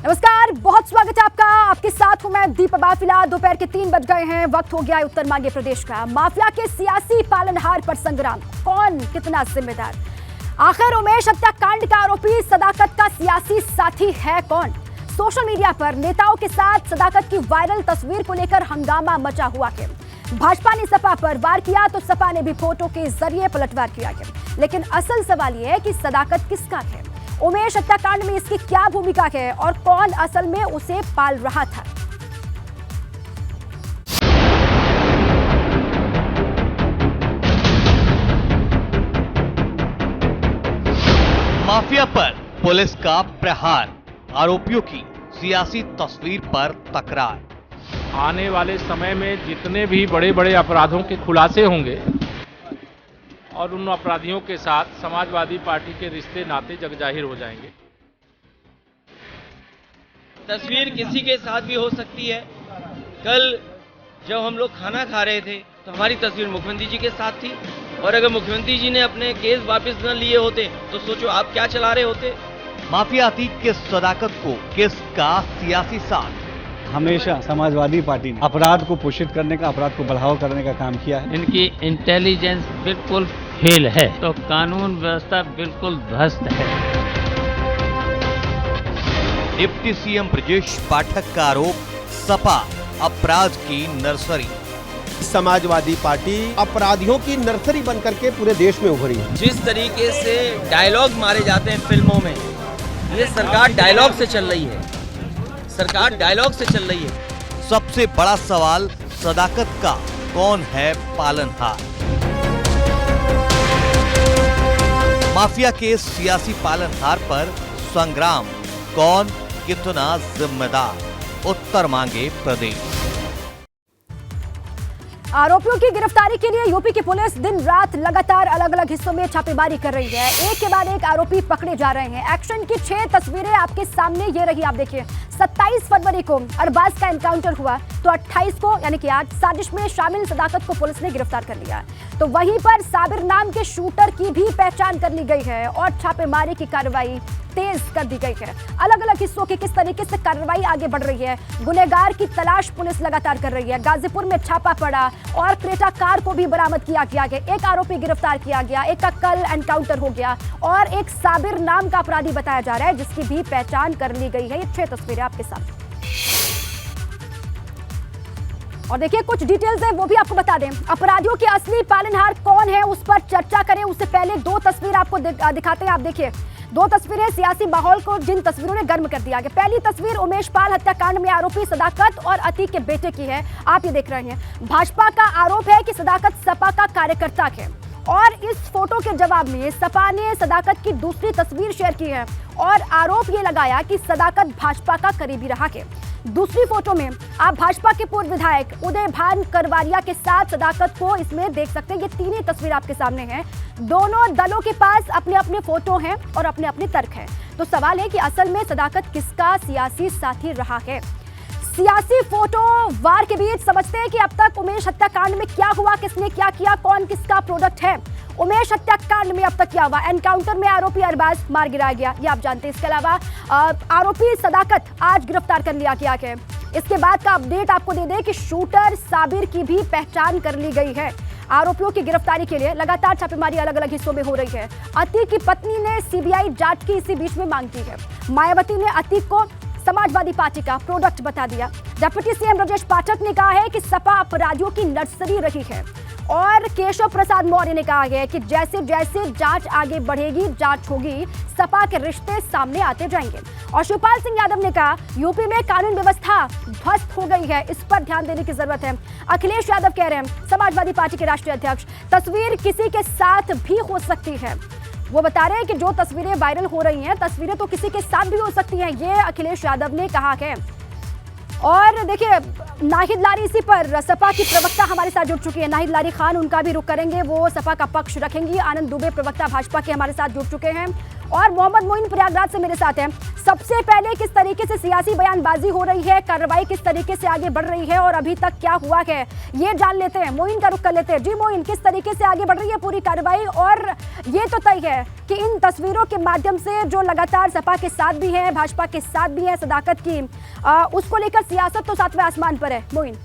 नमस्कार, बहुत स्वागत है आपका। आपके साथ हूं मैं दीपा। फिलहाल दोपहर के 3 बज गए हैं। वक्त हो गया है उत्तर मांगे प्रदेश का। माफिया के सियासी पालनहार पर संग्राम, कौन कितना जिम्मेदार? आखिर उमेश हत्याकांड का आरोपी सदाकत का सियासी साथी है कौन? सोशल मीडिया पर नेताओं के साथ सदाकत की वायरल तस्वीर को लेकर हंगामा मचा हुआ है। भाजपा ने सपा पर वार किया तो सपा ने भी फोटो के जरिए पलटवार किया है। लेकिन असल सवाल यह है कि सदाकत किसका है? उमेश हत्याकांड में इसकी क्या भूमिका है और कौन असल में उसे पाल रहा था? माफिया पर पुलिस का प्रहार, आरोपियों की सियासी तस्वीर पर तकरार। आने वाले समय में जितने भी बड़े बड़े अपराधों के खुलासे होंगे और उन अपराधियों के साथ समाजवादी पार्टी के रिश्ते नाते जगजाहिर हो जाएंगे। तस्वीर किसी के साथ भी हो सकती है। कल जब हम लोग खाना खा रहे थे तो हमारी तस्वीर मुख्यमंत्री जी के साथ थी, और अगर मुख्यमंत्री जी ने अपने केस वापस न लिए होते तो सोचो आप क्या चला रहे होते। माफिया अतीत के सदाकत को किसका सियासी साथ? हमेशा समाजवादी पार्टी ने अपराध को पोषित करने का, अपराध को बढ़ावा करने का काम किया है। इनकी इंटेलिजेंस बिल्कुल फेल है, तो कानून व्यवस्था बिल्कुल ध्वस्त है। डिप्टी सीएम ब्रजेश पाठक का आरोप, सपा अपराध की नर्सरी। समाजवादी पार्टी अपराधियों की नर्सरी बनकर के पूरे देश में उभरी है। जिस तरीके से डायलॉग मारे जाते हैं फिल्मों में, ये सरकार डायलॉग से चल रही है। सरकार डायलॉग से चल रही है। सबसे बड़ा सवाल, सदाकत का कौन है पालनहार? माफिया के सियासी पालनहार पर संग्राम, कौन कितना जिम्मेदार? उत्तर मांगे प्रदेश। आरोपियों की गिरफ्तारी के लिए यूपी की पुलिस दिन रात लगातार अलग अलग हिस्सों में छापेमारी कर रही है। एक के बाद एक आरोपी पकड़े जा रहे हैं। एक्शन की 6 तस्वीरें आपके सामने ये रही, आप देखिए। 27 फरवरी को अरबाज का एनकाउंटर हुआ तो 28 को यानी कि आज साजिश में शामिल सदाकत को पुलिस ने गिरफ्तार कर लिया। तो वहीं पर साबिर नाम के शूटर की भी पहचान कर ली गई है और छापेमारी की कार्रवाई तेज कर दी गई है। अलग अलग हिस्सों की किस तरीके से कार्रवाई आगे बढ़ रही है, गुनहगार की तलाश पुलिस लगातार कर रही है। गाजीपुर में छापा पड़ा और क्रेटा कार को भी बरामद किया गया। एक आरोपी गिरफ्तार किया गया, एक का कल एनकाउंटर हो गया और एक साबिर नाम का अपराधी बताया जा रहा है जिसकी भी पहचान कर ली गई है। ये 6 तस्वीरें आपके सामने और देखिए कुछ डिटेल्स है वो भी आपको बता दें। अपराधियों के असली पालनहार कौन है उस पर चर्चा करें उससे पहले 2 तस्वीर आपको दिखाते हैं। आप देखिए 2 तस्वीरें सियासी माहौल को जिन तस्वीरों ने गर्म कर दिया है। पहली तस्वीर उमेश पाल हत्याकांड में आरोपी सदाकत और अतीक के बेटे की है। आप ये देख रहे हैं। भाजपा का आरोप है कि सदाकत सपा का कार्यकर्ता है और इस फोटो के जवाब में सपा ने सदाकत की दूसरी तस्वीर शेयर की है और आरोप ये लगाया कि सदाकत भाजपा का करीबी रहा है। दूसरी फोटो में आप भाजपा के पूर्व विधायक उदय भान करवारिया के साथ सदाकत को इसमें देख सकते हैं। ये 3 ही तस्वीर आपके सामने हैं। दोनों दलों के पास अपने अपने फोटो हैं और अपने अपने तर्क हैं। तो सवाल है कि असल में सदाकत किसका सियासी साथी रहा है? सियासी फोटो वार के बीच समझते हैं कि अब तक उमेश हत्याकांड में क्या हुआ, किसने क्या किया, कौन किसका प्रोडक्ट है। उमेश हत्याकांड में अब तक क्या हुआ? एनकाउंटर में आरोपी अरबाज मार गिराया गया, ये आप जानते हैं। इसके अलावा आरोपी सदाकत आज गिरफ्तार कर लिया गया है। इसके बाद का अपडेट आपको दे दें कि शूटर साबिर की भी पहचान कर ली गई है। आरोपियों की गिरफ्तारी के लिए लगातार छापेमारी अलग अलग हिस्सों में हो रही है। अतीक की पत्नी ने सीबीआई जांच की इसी बीच में मांग की है। मायावती ने अतीक को समाजवादी पार्टी का प्रोडक्ट बता दिया। डिप्टी सीएम ब्रजेश पाठक ने कहा है कि सपा अपराधियों की नर्सरी रही है और केशव प्रसाद मौर्य ने कहा है कि जैसे जैसे जांच आगे बढ़ेगी, जांच होगी, सपा के रिश्ते सामने आते जाएंगे। और शिवपाल सिंह यादव ने कहा यूपी में कानून व्यवस्था ध्वस्त हो गई है, इस पर ध्यान देने की जरूरत है। अखिलेश यादव कह रहे हैं, समाजवादी पार्टी के राष्ट्रीय अध्यक्ष, तस्वीर किसी के साथ भी हो सकती है। वो बता रहे हैं कि जो तस्वीरें वायरल हो रही हैं, तस्वीरें तो किसी के साथ भी हो सकती हैं, ये अखिलेश यादव ने कहा है। और देखिए नाहिद लारी इसी पर सपा की प्रवक्ता हमारे साथ जुड़ चुकी है, नाहिद लारी खान, उनका भी रुख करेंगे, वो सपा का पक्ष रखेंगी। आनंद दुबे प्रवक्ता भाजपा के हमारे साथ जुड़ चुके हैं और मोहम्मद मोइन प्रयागराज से मेरे साथ हैं। सबसे पहले किस तरीके से सियासी बयानबाजी हो रही है, कार्रवाई किस तरीके से आगे बढ़ रही है और अभी तक क्या हुआ है ये जान लेते हैं। मोइन का रुख कर लेते हैं। जी मोइन, किस तरीके से आगे बढ़ रही है पूरी कार्रवाई, और ये तो तय है कि इन तस्वीरों के माध्यम से जो लगातार सपा के साथ भी है, भाजपा के साथ भी है सदाकत की, उसको लेकर सियासत तो सातवें आसमान पर है। मोइन,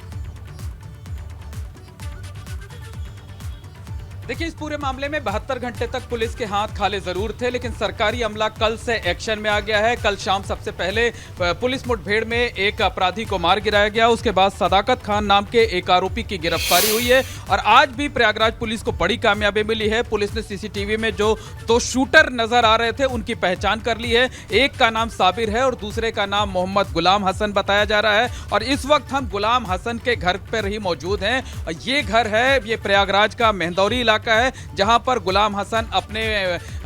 देखिए, इस पूरे मामले में 72 घंटे तक पुलिस के हाथ खाली जरूर थे, लेकिन सरकारी अमला कल से एक्शन में आ गया है। कल शाम सबसे पहले पुलिस मुठभेड़ में एक अपराधी को मार गिराया गया, उसके बाद सदाकत खान नाम के एक आरोपी की गिरफ्तारी हुई है और आज भी प्रयागराज पुलिस को बड़ी कामयाबी मिली है। पुलिस ने सीसीटीवी में जो 2 शूटर नजर आ रहे थे उनकी पहचान कर ली है। एक का नाम साबिर है और दूसरे का नाम मोहम्मद गुलाम हसन बताया जा रहा है और इस वक्त हम गुलाम हसन के घर पर ही मौजूद हैं। ये घर है, ये प्रयागराज का मेहंदौरी इलाका है, जहां पर गुलाम हसन अपने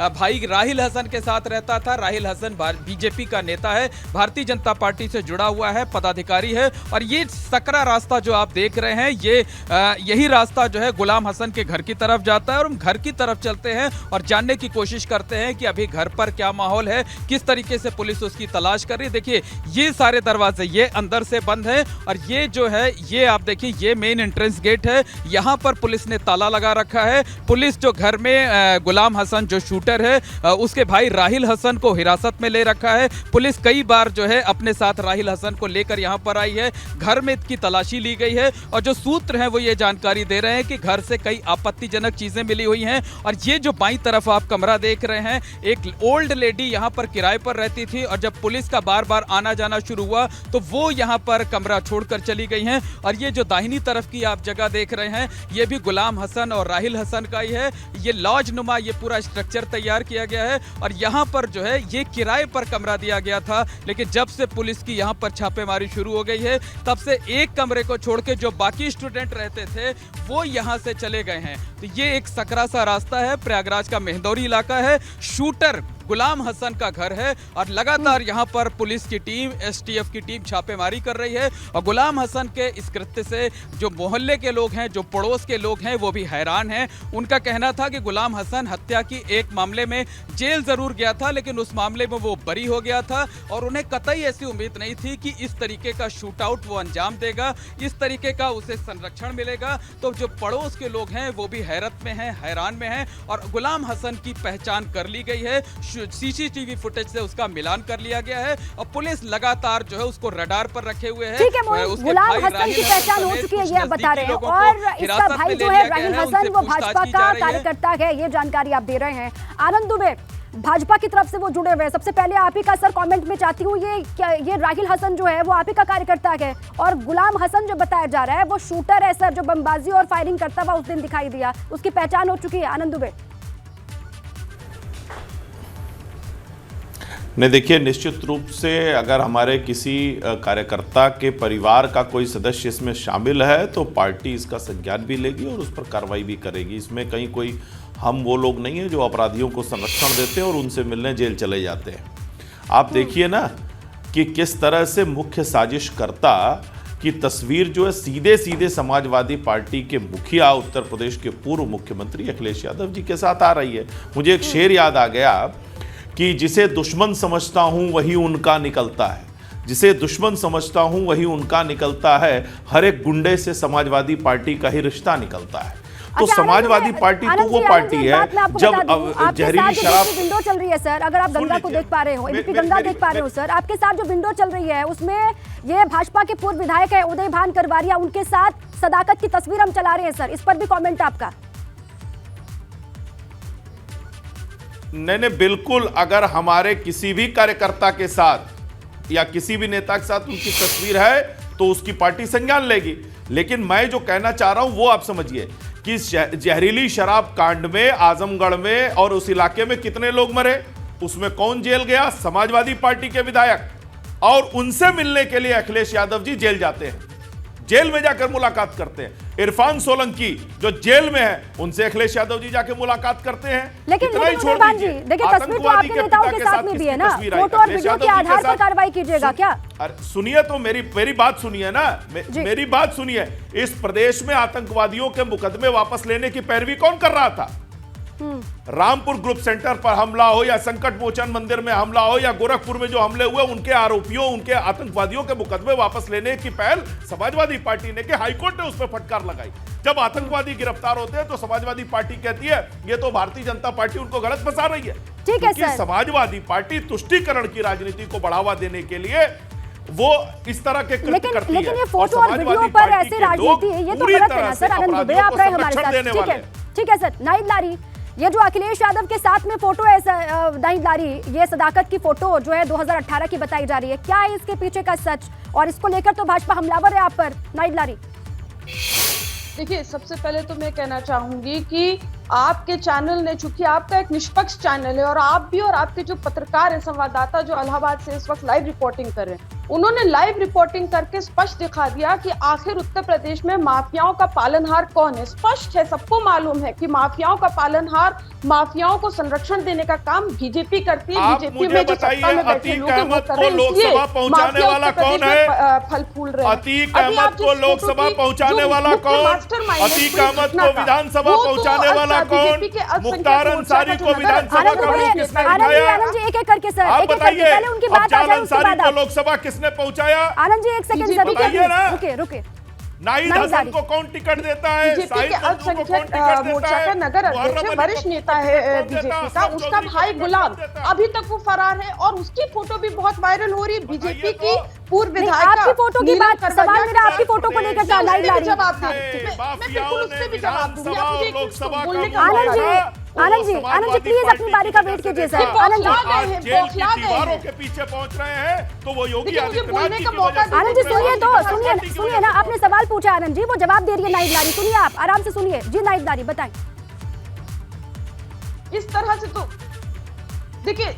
भाई राहिल हसन के साथ रहता था। राहिल हसन बीजेपी का नेता है, भारतीय जनता पार्टी से जुड़ा हुआ है, पदाधिकारी है और ये सकरा रास्ता जो आप देख रहे हैं, ये यही रास्ता जो है गुलाम हसन के घर की तरफ जाता है और हम घर की तरफ चलते हैं और जानने की कोशिश करते हैं कि अभी घर पर क्या माहौल है, किस तरीके से पुलिस उसकी तलाश कर रही है। देखिए, ये सारे दरवाजे ये अंदर से बंद है और ये जो है, ये आप देखिए, ये मेन एंट्रेंस गेट है, यहां पर पुलिस ने ताला लगा रखा है। पुलिस जो घर में गुलाम हसन जो शूटर है उसके भाई राहिल हसन को हिरासत में ले रखा है। पुलिस कई बार जो है अपने साथ राहिल हसन को लेकर यहां पर आई है, घर में इसकी तलाशी ली गई है और जो सूत्र हैं वो ये जानकारी दे रहे हैं कि घर से कई आपत्तिजनक चीजें मिली हुई हैं। और ये जो बाईं तरफ आप कमरा देख रहे हैं, एक ओल्ड लेडी यहां पर किराए पर रहती थी और जब पुलिस का बार बार आना जाना शुरू हुआ तो वो यहां पर कमरा छोड़कर चली गई हैं। और ये जो दाहिनी तरफ की आप जगह देख रहे हैं, ये भी गुलाम हसन और राहिल हसन का ही है। ये लॉज नुमा ये पूरा स्ट्रक्चर तैयार किया गया है और यहाँ पर जो है ये किराए पर कमरा दिया गया था, लेकिन जब से पुलिस की यहाँ पर छापेमारी शुरू हो गई है तब से एक कमरे को छोड़ के जो बाकी स्टूडेंट रहते थे वो यहाँ से चले गए हैं। तो ये एक सकरा सा रास्ता है, प्रयागराज का मेहंदौरी इलाका है, शूटर गुलाम हसन का घर है और लगातार यहाँ पर पुलिस की टीम, एसटीएफ की टीम छापेमारी कर रही है। और गुलाम हसन के इस कृत्य से जो मोहल्ले के लोग हैं, जो पड़ोस के लोग हैं, वो भी हैरान हैं। उनका कहना था कि गुलाम हसन हत्या की एक मामले में जेल जरूर गया था, लेकिन उस मामले में वो बरी हो गया था और उन्हें कतई ऐसी उम्मीद नहीं थी कि इस तरीके का शूट आउट वो अंजाम देगा, इस तरीके का उसे संरक्षण मिलेगा। तो जो पड़ोस के लोग हैं वो भी हैरत में हैं, हैरान में हैं और गुलाम हसन की पहचान कर ली गई है। सीसीटीवी फुटेज से उसका मिलान कर लिया गया है और पुलिस लगातार जो है उसको रडार पर रखे हुए है। ठीक है मोइन, गुलाम हसन की पहचान हो चुकी है, ये आप बता रहे हैं और इसका भाई जो है राहिल हसन वो भाजपा का कार्यकर्ता है, ये जानकारी आप दे रहे हैं। आनंद दुबे भाजपा की तरफ से वो जुड़े हुए हैं, सबसे पहले आप ही का सर कमेंट में चाहती हूँ, ये राहिल हसन जो है वो आप ही का कार्यकर्ता है और गुलाम हसन जो बताया जा रहा है वो शूटर है सर, जो बमबाजी और फायरिंग करता हुआ उस दिन दिखाई दिया, उसकी पहचान हो चुकी है। आनंद दुबे, नहीं, देखिए, निश्चित रूप से अगर हमारे किसी कार्यकर्ता के परिवार का कोई सदस्य इसमें शामिल है तो पार्टी इसका संज्ञान भी लेगी और उस पर कार्रवाई भी करेगी। इसमें कहीं कोई हम वो लोग नहीं है जो अपराधियों को संरक्षण देते हैं और उनसे मिलने जेल चले जाते हैं। आप देखिए ना कि किस तरह से मुख्य साजिशकर्ता की तस्वीर जो है सीधे सीधे समाजवादी पार्टी के मुखिया, उत्तर प्रदेश के पूर्व मुख्यमंत्री अखिलेश यादव जी के साथ आ रही है। मुझे एक शेर याद आ गया कि जिसे दुश्मन समझता हूं वही उनका निकलता है, जिसे दुश्मन समझता हूं वही उनका निकलता है, हर एक गुंडे से समाजवादी पार्टी का ही रिश्ता निकलता है। तो समाजवादी पार्टी तो वो पार्टी है जब जहरीली शराब विंडो चल रही है सर, अगर आप गंगा को देख पा रहे हो, एबीपी गंगा देख पा रहे हो सर, आपके साथ जो विंडो चल रही है उसमें ये भाजपा के पूर्व विधायक है उदय भान करवारिया, उनके साथ सदाकत की तस्वीर हम चला रहे हैं सर, इस पर भी कॉमेंट आपका। नहीं, बिल्कुल, अगर हमारे किसी भी कार्यकर्ता के साथ या किसी भी नेता के साथ उनकी तस्वीर है तो उसकी पार्टी संज्ञान लेगी। लेकिन मैं जो कहना चाह रहा हूं वो आप समझिए कि जहरीली शराब कांड में आजमगढ़ में और उस इलाके में कितने लोग मरे, उसमें कौन जेल गया? समाजवादी पार्टी के विधायक, और उनसे मिलने के लिए अखिलेश यादव जी जेल जाते हैं। जेल में जाकर मुलाकात करते हैं। इरफान सोलंकी जो जेल में है, उनसे अखिलेश यादव जी जाके मुलाकात करते हैं। लेकिन उमेरभान जी देखिए, तस्वीर तो आपके नेताओं के साथ में भी है ना, फोटो और वीडियो के आधार पर कार्रवाई कीजिएगा क्या? सुनिए तो मेरी बात सुनिए ना, मेरी बात सुनिए। इस प्रदेश में आतंकवादियों के मुकदमे वापस लेने की पैरवी कौन कर रहा था? रामपुर ग्रुप सेंटर पर हमला हो या संकट मोचन मंदिर में हमला हो या गोरखपुर में जो हमले हुए, उनके आरोपियों, उनके आतंकवादियों के मुकदमे वापस लेने की पहल समाजवादी पार्टी ने की। हाईकोर्ट ने उस पर फटकार लगाई। जब आतंकवादी गिरफ्तार होते हैं तो समाजवादी पार्टी कहती है ये तो भारतीय जनता पार्टी उनको गलत फंसा रही है। ठीक है सर। समाजवादी पार्टी तुष्टीकरण की राजनीति को बढ़ावा देने के लिए वो इस तरह के कृत्य करती है। लेकिन ये फोटो और वीडियो पर ऐसे राजनीति, ये तो गलत है ना सर। आनंद दुबे आप रहे हमारे साथ, ठीक है सर। नाहिद लारी, ये जो अखिलेश यादव के साथ में फोटो है नाहिद लारी, ये सदाकत की फोटो जो है 2018 की बताई जा रही है, क्या है इसके पीछे का सच? और इसको लेकर तो भाजपा हमलावर है आप पर, नाहिद लारी। देखिए, सबसे पहले तो मैं कहना चाहूंगी कि आपके चैनल ने, चूंकि आपका एक निष्पक्ष चैनल है और आप भी और आपके जो पत्रकार हैं, संवाददाता जो इलाहाबाद से इस वक्त लाइव रिपोर्टिंग कर रहे हैं, उन्होंने लाइव रिपोर्टिंग करके स्पष्ट दिखा दिया कि आखिर उत्तर प्रदेश में माफियाओं का पालनहार कौन है। स्पष्ट है, सबको मालूम है कि माफियाओं का पालनहार, माफियाओं को संरक्षण देने का काम बीजेपी करती है। बीजेपी में जो सत्ता में बैठे लोग हैं वो कर रहे हैं, इसलिए पहुंचाने वाला कौन है? फल फूल रहे हैं। अतीक अहमद को लोकसभा पहुंचाने वाला कौन? अतीक अहमद को विधानसभा पहुंचाने वाला कौन? मुख्तार अंसारी को विधानसभा का रुख किसने दिखाया? एक एक करके सर, आप बताइए। पहले उनकी बात आ जाए, उसके अंसारी बाद को लोकसभा किसने पहुंचाया? आनंद जी एक सेकंड सर, रुके। नाहिद हसन को कौन टिकट देता है? बीजेपी के अल्पसंख्यक मोर्चा का नगर अध्यक्ष, वरिष्ठ नेता है बीजेपी का, उसका भाई गुलाम अभी तक वो फरार है और उसकी फोटो भी बहुत वायरल हो रही है। बीजेपी की पूर्व विधायिका, आपकी फोटो की बात, सवाल मेरा आपकी फोटो को लेकर था। नाहिद लारी, जवाब दूंगी। आनंद जी प्लीज अपनी बारी का वेट कीजिए सर। आनंद जी दीवारों के पीछे पहुंच रहे हैं तो वो योगी आदित्यनाथ जी की वजह से। आनंद जी सुनिए ना, आपने सवाल पूछा आनंद जी, वो जवाब दे रही है नाहिद लारी। सुनिए, आप आराम से सुनिए जी। नाहिद लारी बताएं। इस तरह से तो देखिए,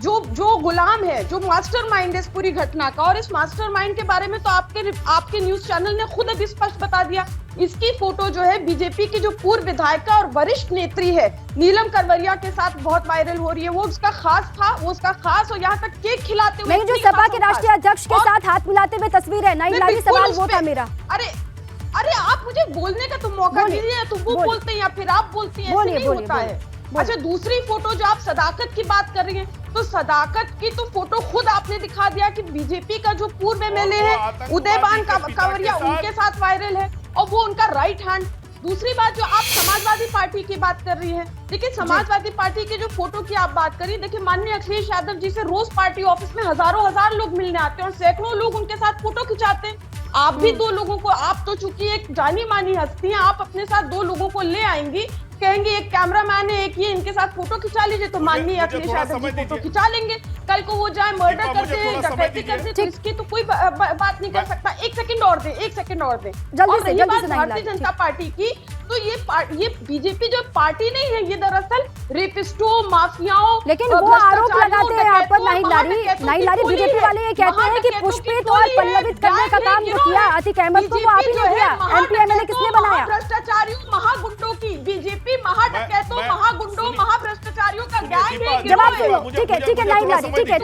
जो गुलाम है, जो मास्टरमाइंड है इस पूरी घटना का, और इस मास्टरमाइंड के बारे में तो आपके न्यूज चैनल ने खुद अभी स्पष्ट बता दिया। इसकी फोटो जो है बीजेपी की जो पूर्व विधायिका और वरिष्ठ नेत्री है नीलम करवरिया के साथ बहुत वायरल हो रही है। वो उसका खास था, वो उसका खास, और यहाँ तक केक खिलाते हुए, नहीं, जो सपा के राष्ट्रीय अध्यक्ष के साथ हाथ मिलाते हुए तस्वीर है। नाहिद लारी, सवाल वो था मेरा। अरे आप मुझे बोलने का तो मौका दीजिए, तो वो बोलते हैं या फिर आप बोलते हैं, ऐसे नहीं होता है। अच्छा, दूसरी फोटो जो आप सदाकत की बात कर रही हैं, तो सदाकत की तो फोटो खुद आपने दिखा दिया कि बीजेपी का जो पूर्व एमएलए है उदयबान कांवरिया, उनके साथ वायरल है और वो उनका राइट हैंड। दूसरी बात, जो आप समाजवादी पार्टी की बात कर रही हैं, देखिए समाजवादी पार्टी की जो फोटो की आप बात करिए, देखिए माननीय अखिलेश यादव जी से रोज पार्टी ऑफिस में हजार लोग मिलने आते हैं और सैकड़ों लोग उनके साथ फोटो खिंचाते हैं। आप भी दो लोगों को, आप तो चूंकि एक जानी मानी हस्ती हैं, आप अपने साथ दो लोगों को ले आएंगी, कहेंगे एक कैमरामैन है, एक ये, इनके साथ फोटो खिंचा लीजिए, तो माननीय अखिलेश यादव जी फोटो खिंचा लेंगे। कल को वो जाए मर्डर कर दे, डकैती कर दे, तो इसकी तो कोई बात नहीं कर सकता। एक सेकंड और दे। और रही बात भारतीय जनता पार्टी की, तो ये बीजेपी जो पार्टी नहीं है, ये दरअसल रेपिस्टों, माफियाओं, लेकिन वो आरोप लगाते हैं आप पर नाहिद लारी। बीजेपी वाले ये कहते हैं कि पुष्पित और पल्लवित करने का काम जो किया अतीक अहमद को, वो आप ही ने किया। एमपी एमएलए किसने बनाया? भ्रष्टाचारियों, महागुंडों की बीजेपी, महाडकैतों, महागुंडों, महाभ्रष्टाचारियों का गैंग है। जवाब सुनो, ठीक है नाहिद लारी, ठीक है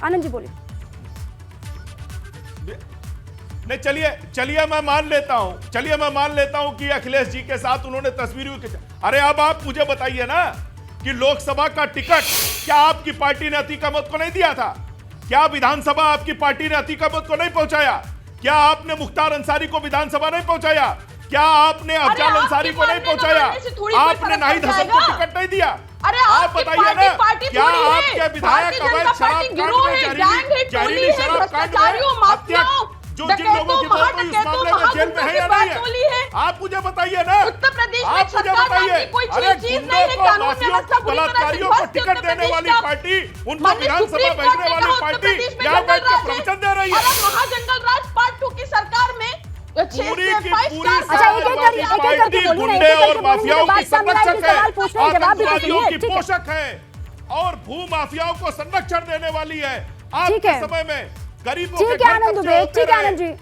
आनंद जी बोलिए। नहीं, चलिए मैं मान लेता हूं कि अखिलेश जी के साथ उन्होंने तस्वीरें खिंचा। अरे अब आप मुझे बताइए ना कि लोकसभा का टिकट क्या आपकी पार्टी ने अतीक अहमद को नहीं दिया था? क्या विधानसभा आपकी पार्टी ने अतीक अहमद को नहीं पहुंचाया? क्या आपने मुख्तार अंसारी को विधानसभा नहीं पहुंचाया? क्या आपने अफजाल अंसारी को नहीं पहुंचाया? आपने नाहिद हसन को टिकट नहीं दिया? आप बताइए ना, क्या आपके विधायक अवैध शराब कांड में, जहरीली शराब कांड में, हत्या, जो जिन लोगों की मौत हुई उस मामले में जेल में है या नहीं है? आप मुझे बताइए ना, उत्तर प्रदेश में आप मुझे बताइए। अरे गुंडों को, माफियाओं को, बलात्कारियों को टिकट देने वाली पार्टी, उनको विधानसभा भेजने वाली पार्टी यहाँ बैठ के प्रवचन दे रही है। महाजंगल राज पार्ट 2 की सरकार में पूरी की पूरी पार्टी गुंडे और माफियाओं की संरक्षक है, आतंकवादियों की पोषक है और भू माफियाओं को संरक्षण देने वाली है। आज के समय में गरीबों के ठीक है घर आनंद कब्जे दुबे, होते ठीक है रहे। आनंद जी,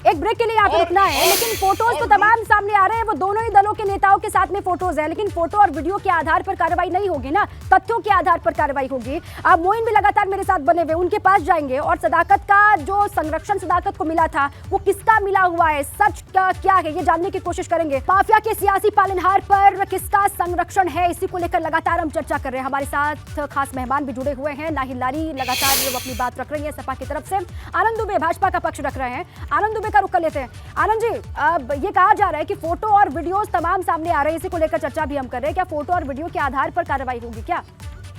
एक ब्रेक के लिए यहाँ पे रुकना है, लेकिन फोटोज तो तमाम सामने आ रहे हैं, वो दोनों ही दलों के नेताओं के साथ में फोटोज है, लेकिन फोटो और वीडियो के आधार पर कार्रवाई नहीं होगी ना, तथ्यों के आधार पर कार्रवाई होगी। अब मोइन भी लगातार मेरे साथ बने हुए, उनके पास जाएंगे और सदाकत का जो संरक्षण सदाकत को मिला था वो किसका मिला हुआ है, सच का क्या है, ये जानने की कोशिश करेंगे। माफिया के सियासी पालनहार पर किसका संरक्षण है, इसी को लेकर लगातार हम चर्चा कर रहे हैं। हमारे साथ खास मेहमान भी जुड़े हुए हैं, नाहिल लारी लगातार वो अपनी बात रख रही है सपा की तरफ से, आनंद दुबे भाजपा का पक्ष रख रहे हैं। आनंद दुबे का रुख कर लेते हैं। आनंद जी, अब ये कहा जा रहा है कि फोटो और वीडियोस तमाम सामने आ रहे हैं, इसी को लेकर चर्चा भी हम कर रहे हैं, क्या फोटो और वीडियो के आधार पर कार्रवाई होगी क्या?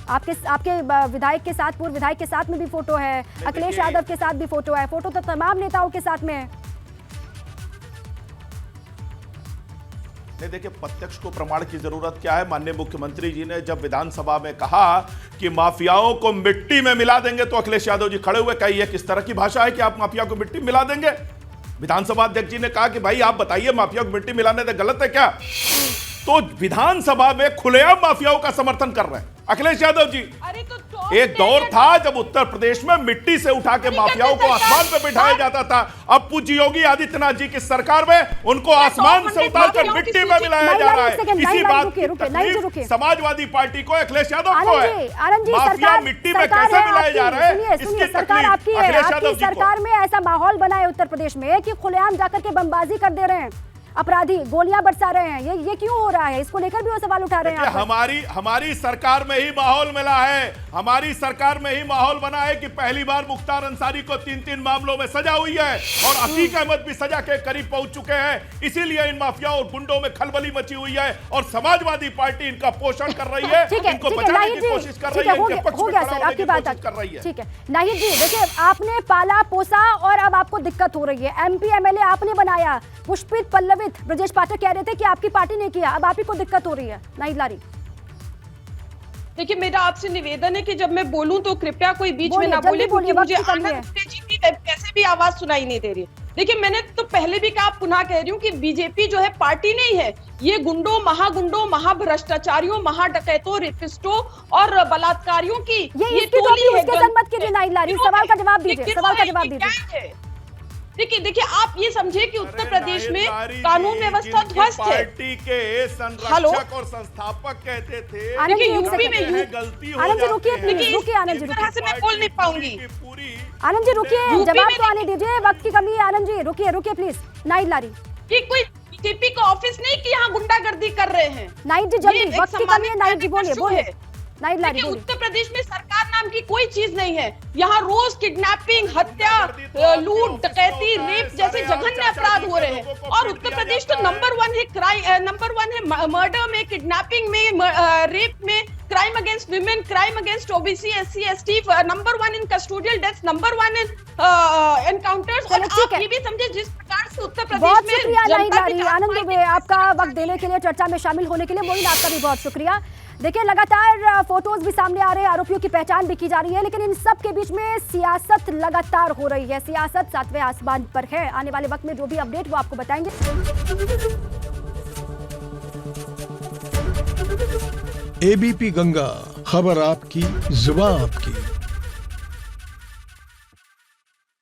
आपके विधायक के साथ, पूर्व विधायक के साथ में भी फोटो है, अखिलेश यादव के साथ भी फोटो है, फोटो तो तमाम नेताओं के साथ में है। नहीं, देखिए, प्रत्यक्ष को प्रमाण की जरूरत क्या है? माननीय मुख्यमंत्री जी ने जब विधानसभा में कहा कि माफियाओं को मिट्टी में मिला देंगे, तो अखिलेश यादव जी खड़े हुए, कहिए किस तरह की भाषा है कि आप माफिया को मिट्टी में मिला देंगे? विधानसभा अध्यक्ष जी ने कहा कि भाई आप बताइए, माफिया को मिट्टी मिलाने से गलत है क्या? तो विधानसभा में खुलेआम माफियाओं का समर्थन कर रहे हैं अखिलेश यादव जी। अरे तो एक दौर था जब उत्तर प्रदेश में मिट्टी से उठा के माफियाओं को आसमान पे बिठाया जाता था। अब पूज्य योगी आदित्यनाथ जी की सरकार में उनको आसमान से उतारकर मिट्टी में मिलाया जा रहा है। इसी बात की तकलीफ समाजवादी पार्टी को, अखिलेश यादव को है। माफिया मिट्टी में कैसे मिलाया जा रहा है, इसकी सरकार आपकी है, अखिलेश यादव आपकी जी को। सरकार में ऐसा माहौल बना है उत्तर प्रदेश में कि खुलेआम जाकर के बमबाजी कर दे रहे हैं, अपराधी गोलियां बरसा रहे हैं, ये क्यों हो रहा है? इसको लेकर भी वो सवाल उठा रहे हैं। हमारी सरकार में ही माहौल मिला है, हमारी सरकार में ही माहौल बना है कि पहली बार मुख्तार अंसारी को 3 मामलों में सजा हुई है और अतीक अहमद भी सजा के करीब पहुंच चुके हैं। इसीलिए इन माफिया और गुंडों में खलबली मची हुई है और समाजवादी पार्टी इनका पोषण कर रही है, इनको बचाने की कोशिश कर रही है, इनके पक्ष में खड़ा होने की कोशिश कर रही है। ठीक है नाहिद जी, देखिए आपने पाला पोसा और अब आपको दिक्कत हो रही है। एमपी एमएलए आपने बनाया, पुष्पित पल्लवित ब्रजेश पाठक कह रहे थे कि आपकी पार्टी ने किया, अब आप ही को दिक्कत हो रही है। नाहिद लारी, देखिए मेरा आपसे निवेदन है कि जब मैं बोलूं तो कृपया कोई बीच में ना बोले, क्योंकि मुझे वक्त कम है। आनंद दुबे जी की कैसे भी आवाज सुनाई नहीं दे रही है। देखिए मैंने तो पहले भी कहा, पुनः कह रही हूँ कि बीजेपी जो है पार्टी नहीं है, ये गुंडों, महाभ्रष्टाचारियों, महाडकैतों, रेपिस्टों और बलात्कारियों की ये टोली है। उसके जनमत कीजिए नाहिद लारी, सवाल का जवाब दीजिए, सवाल का जवाब दीजिए। देखिए आप ये समझे कि उत्तर प्रदेश में कानून व्यवस्था ध्वस्त है। पार्टी के संरक्षक और संस्थापक कहते थे देखिए यूपी में गलती हो आनंद जी रुकिए, आनंद जी रुकिए, मैं बोल नहीं पाऊंगी। आनंद जी रुकिए, जवाब तो आने दीजिए, वक्त की कमी है। आनंद जी रुकिए प्लीज। नाहिद लारी, ये कोई बीजेपी का ऑफिस नहीं कि यहाँ गुंडागर्दी कर रहे हैं। नाहिद जी जल्दी, वक्त की कमी है। नाहिद जी बोलिए। नाहिद लारी, उत्तर प्रदेश में सरकार नाम की कोई चीज नहीं है। यहाँ रोज किडनैपिंग, हत्या, लूट, डकैती, रेप जैसे जघन्य अपराध हो रहे हैं और उत्तर प्रदेश तो नंबर 1 है मर्डर में, किडनैपिंग में, रेप में, crime against women, crime against OBC, SC, ST, number 1 इन कस्टोडियल डेथ्स, नंबर 1 इन एनकाउंटर्स। और आप ये भी समझे जिस प्रकार से उत्तर प्रदेश में। बहुत शुक्रिया नाहिद लारी। आनंद दुबे, आपका वक्त देने के लिए, चर्चा में शामिल होने के लिए। मोइन, आपका भी बहुत शुक्रिया। देखिए लगातार फोटोज भी सामने आ रहे हैं, आरोपियों की पहचान भी की जा रही है, लेकिन इन सब के बीच में सियासत लगातार हो रही है। सियासत 7वें आसमान पर है। आने वाले वक्त में जो भी अपडेट वो आपको बताएंगे। एबीपी गंगा, खबर आपकी, जुबान आपकी।